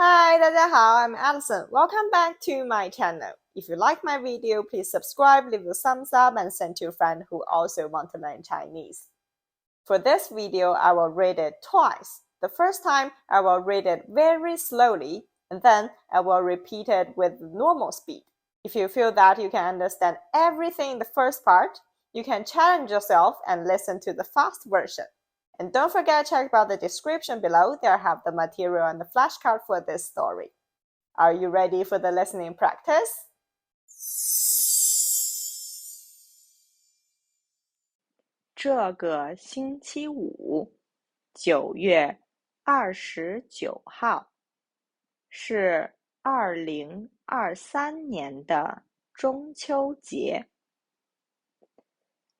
Hi, 大家好, I'm Alison. Welcome back to my channel. If you like my video, please subscribe, leave a thumbs up, and send to a friend who also want to learn Chinese. For this video, I will read it twice. The first time, I will read it very slowly, and then I will repeat it with normal speed. If you feel that you can understand everything in the first part, you can challenge yourself and listen to the fast version. And don't forget to check out the description below. There I have the material and the flashcard for this story. Are you ready for the listening practice? 这个星期五，9月29号，是2023年的中秋节。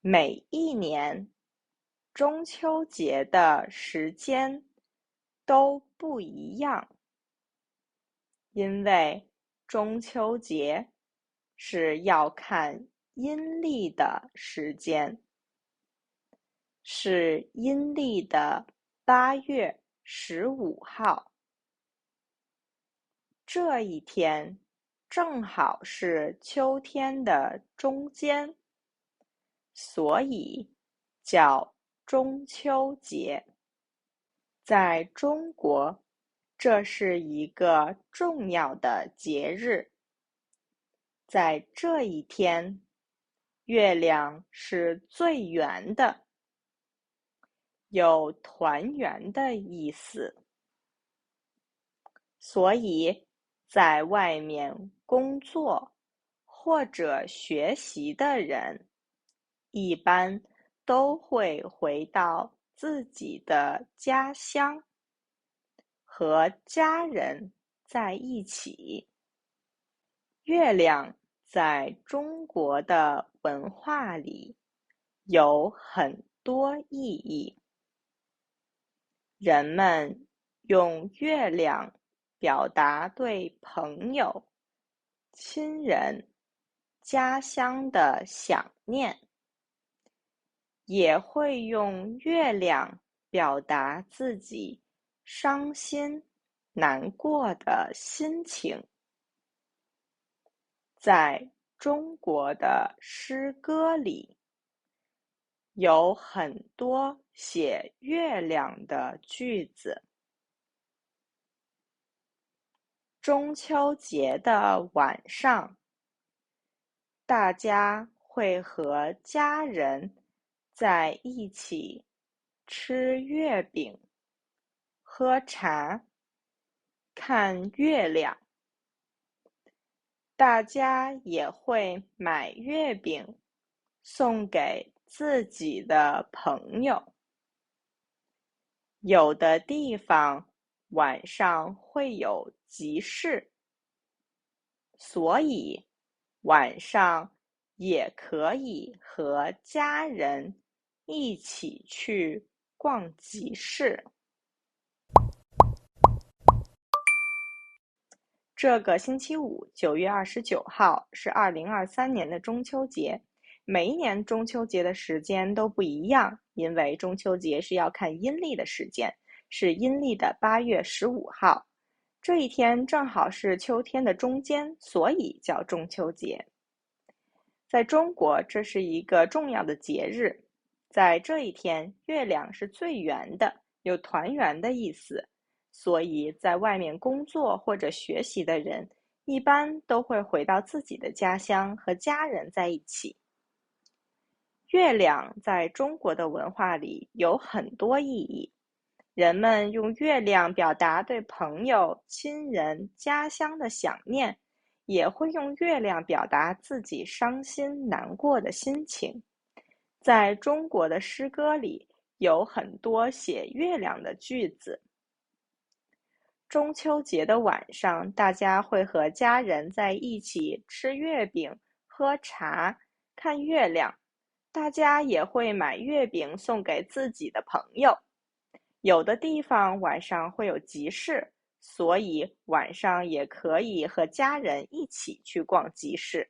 每一年，中秋节的时间都不一样，因为中秋节是要看阴历的时间。是阴历的8月15号，这一天正好是秋天的中间，所以叫中秋节。在中国，这是一个重要的节日。在这一天，月亮是最圆的。有团圆的意思，所以在外面工作或者学习的人，一般都会回到自己的家乡，和家人在一起。月亮在中国的文化里有很多意义。人们用月亮表达对朋友、亲人、家乡的想念，也会用月亮表达自己伤心、难过的心情。在中国的诗歌里，有很多写月亮的句子。中秋节的晚上，大家会和家人在一起吃月饼、喝茶、看月亮。大家也会买月饼送给自己的朋友。有的地方晚上会有集市，所以晚上也可以和家人一起去逛集市。这个星期五，9月29号，是2023年的中秋节。每一年中秋节的时间都不一样，因为中秋节是要看阴历的时间，是阴历的8月15号。这一天正好是秋天的中间，所以叫中秋节。在中国，这是一个重要的节日。在这一天，月亮是最圆的，有团圆的意思。所以在外面工作或者学习的人，一般都会回到自己的家乡和家人在一起。月亮在中国的文化里有很多意义，人们用月亮表达对朋友、亲人、家乡的想念，也会用月亮表达自己伤心难过的心情。在中国的诗歌里有很多写月亮的句子。中秋节的晚上，大家会和家人在一起吃月饼、喝茶、看月亮。大家也会买月饼送给自己的朋友。有的地方晚上会有集市，所以晚上也可以和家人一起去逛集市。